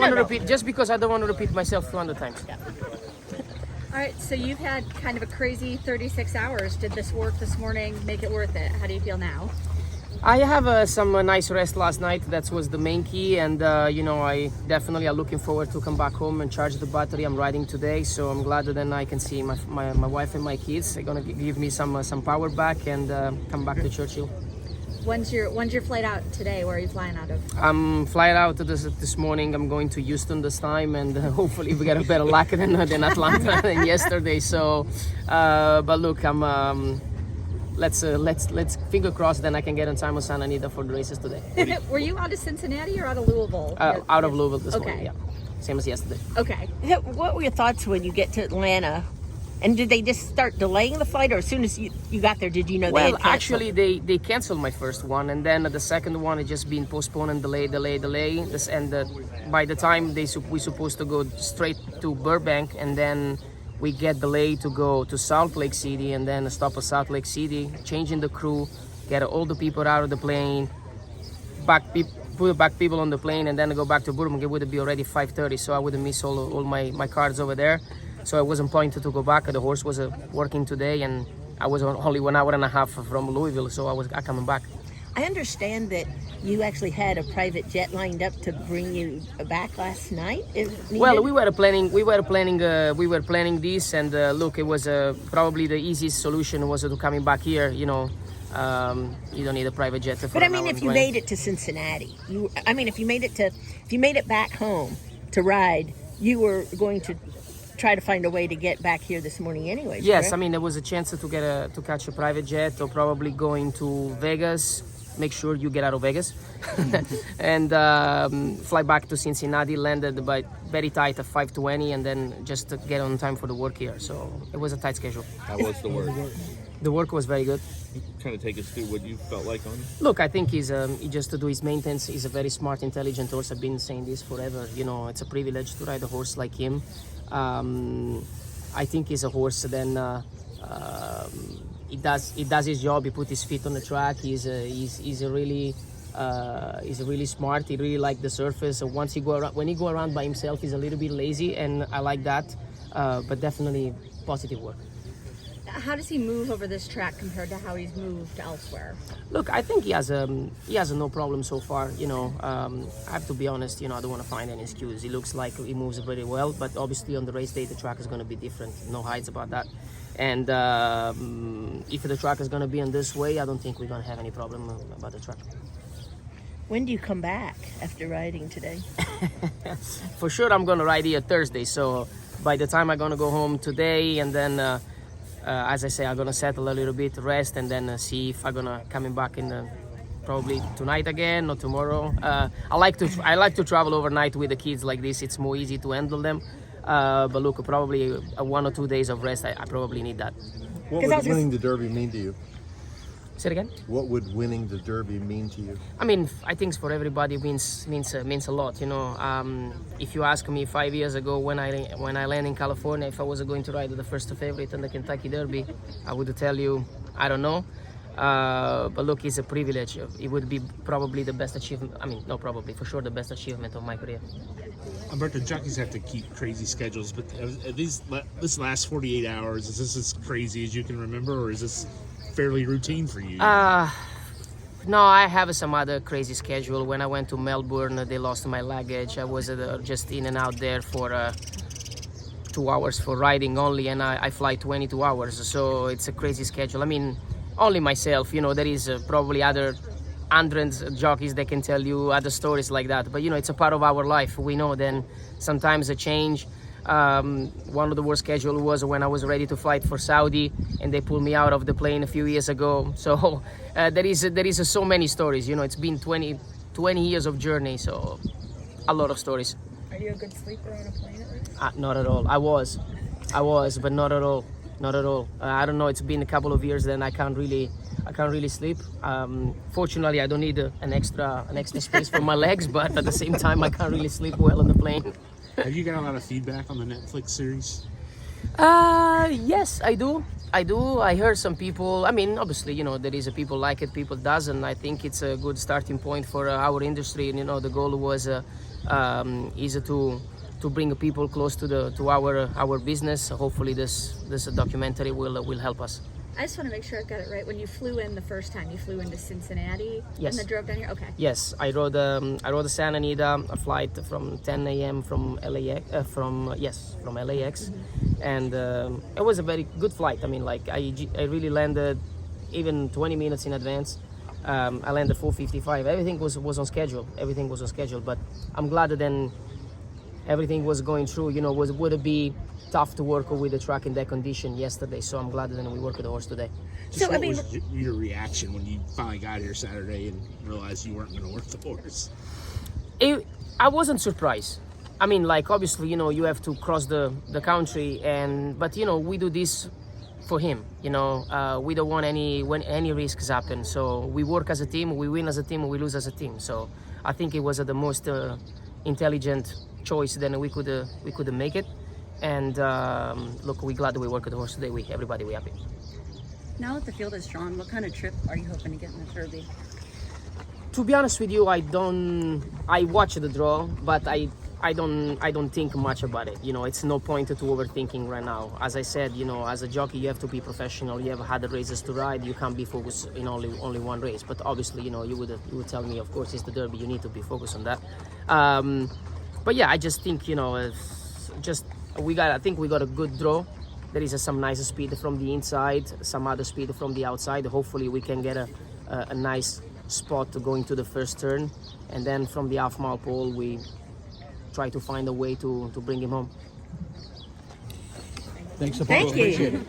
want to repeat, just because I don't want to repeat myself 200 times. Yeah. All right, so you've had kind of a crazy 36 hours. Did this work this morning make it worth it? How do you feel now? I have some nice rest last night. That was the main key, and I definitely are looking forward to come back home and charge the battery. I'm riding today, so I'm glad that then I can see my wife and my kids. They're gonna give me some power back and come back to Churchill. When's your flight out today? Where are you flying out of? I'm flying out this morning. I'm going to Houston this time, and hopefully we get a better luck than Atlanta than yesterday. So, but look, I'm. Let's finger crossed. Then I can get on time with Santa Anita for the races today. Were you out of Cincinnati or out of Louisville? Out of Louisville this morning. Okay. Yeah, same as yesterday. Okay. What were your thoughts when you get to Atlanta? And did they just start delaying the flight, or as soon as you got there, did you know they had canceled? Actually, they canceled my first one, and then the second one had just been postponed and delayed. By the time we supposed to go straight to Burbank, and then we get delayed to go to Salt Lake City, and then stop at Salt Lake City, changing the crew, get all the people out of the plane, put back people on the plane, and then go back to Burbank. It would be already 5:30, so I would have missed all my cards over there. So I wasn't pointed to go back. The horse was working today, and I was only 1 hour and a half from Louisville, so I was coming back. I understand that you actually had a private jet lined up to bring you back last night. Well, we were planning this, and look, it was probably the easiest solution was to coming back here. You don't need a private jet. But I mean, if you made it to Cincinnati, if you made it back home to ride, you were going to try to find a way to get back here this morning anyway. Yes, correct? I mean there was a chance to catch a private jet, or probably going to Vegas. Make sure you get out of Vegas and fly back to Cincinnati. Landed by very tight at 5:20, and then just to get on time for the work here. So it was a tight schedule. How was the work? The work was very good. Kind of take us through what you felt like on it. Look, I think he just to do his maintenance. He's a very smart, intelligent horse. I've been saying this forever. It's a privilege to ride a horse like him. I think he's a horse. Then he does his job. He put his feet on the track. He's really smart. He really likes the surface. So when he go around by himself, he's a little bit lazy, and I like that. But definitely positive work. How does he move over this track compared to how he's moved elsewhere? Look, I think he has no problem so far. I have to be honest. I don't want to find any excuse. He looks like he moves very well, but obviously on the race day the track is going to be different. No hides about that. And if the track is going to be in this way, I don't think we're going to have any problem about the track. When do you come back after riding today? For sure, I'm going to ride here Thursday. So by the time I'm going to go home today, and then as I say, I'm going to settle a little bit, rest, and then see if I'm going to coming back in probably tonight again or tomorrow. I like to travel overnight with the kids like this. It's more easy to handle them. But look, probably 1 or 2 days of rest. I probably need that. What would winning the Derby mean to you? Say it again. What would winning the Derby mean to you? I mean, I think for everybody means a lot. If you ask me 5 years ago when I landed in California, if I was going to ride the first favorite in the Kentucky Derby, I would tell you I don't know. But look, it's a privilege. It would be probably the best achievement. I mean, no, probably for sure the best achievement of my career. Umberto, jockeys have to keep crazy schedules, but this last 48 hours, is this as crazy as you can remember, or is this fairly routine for you? No, I have some other crazy schedule. When I went to Melbourne, they lost my luggage. I was just in and out there for 2 hours for riding only, and I fly 22 hours, so it's a crazy schedule. I mean, only myself, there is probably other hundreds of jockeys that can tell you other stories like that, but it's a part of our life. We know then sometimes a change. One of the worst schedule was when I was ready to fight for Saudi, and they pulled me out of the plane a few years ago. So there is so many stories. It's been 20 years of journey, so a lot of stories. Are you a good sleeper on a plane at least? Not at all. I was, but not at all. Not at all. I don't know. It's been a couple of years. Then I can't really sleep. Fortunately, I don't need an extra space for my legs, but at the same time, I can't really sleep well on the plane. Have you got a lot of feedback on the Netflix series? Yes, I do. I heard some people. I mean, obviously, there is people like it, people doesn't. I think it's a good starting point for our industry. And the goal was is to bring people close to our business. Hopefully this documentary will help us. I just want to make sure I've got it right. When you flew in the first time, you flew into Cincinnati Yes. and then drove down here? Okay. Yes, I rode a Santa Anita, a flight from 10 a.m. from LAX, from LAX, and it was a very good flight. I mean, like I really landed even 20 minutes in advance. I landed 4:55. Everything was on schedule. Everything was on schedule. But I'm glad that then everything was going through. You know, would it be tough to work with the track in that condition yesterday? So I'm glad that then we worked with the horse today. Just So, I what mean- was your reaction when you finally got here Saturday and realized you weren't going to work the horse? I wasn't surprised. I mean, like obviously, you know, you have to cross the country, but you know, we do this for him. You know, we don't want any risks happen. So we work as a team. We win as a team. We lose as a team. So I think it was the most intelligent choice. Then we could make it. And look, we're glad that we work with the horse today. Everybody, we happy. Now that the field is drawn, what kind of trip are you hoping to get in the Derby? To be honest with you, I watch the draw, but I don't think much about it. You know, it's no point to overthinking right now. As I said, you know, as a jockey, you have to be professional. You have had the races to ride. You can't be focused in only one race. But obviously, you know, you would tell me, of course, it's the Derby. You need to be focused on that. But yeah, I just think, you know, I think we got a good draw. There is some nice speed from the inside, some other speed from the outside. Hopefully, we can get a nice spot to go into the first turn, and then from the half mile pole we try to find a way to bring him home. Thanks, Thank you.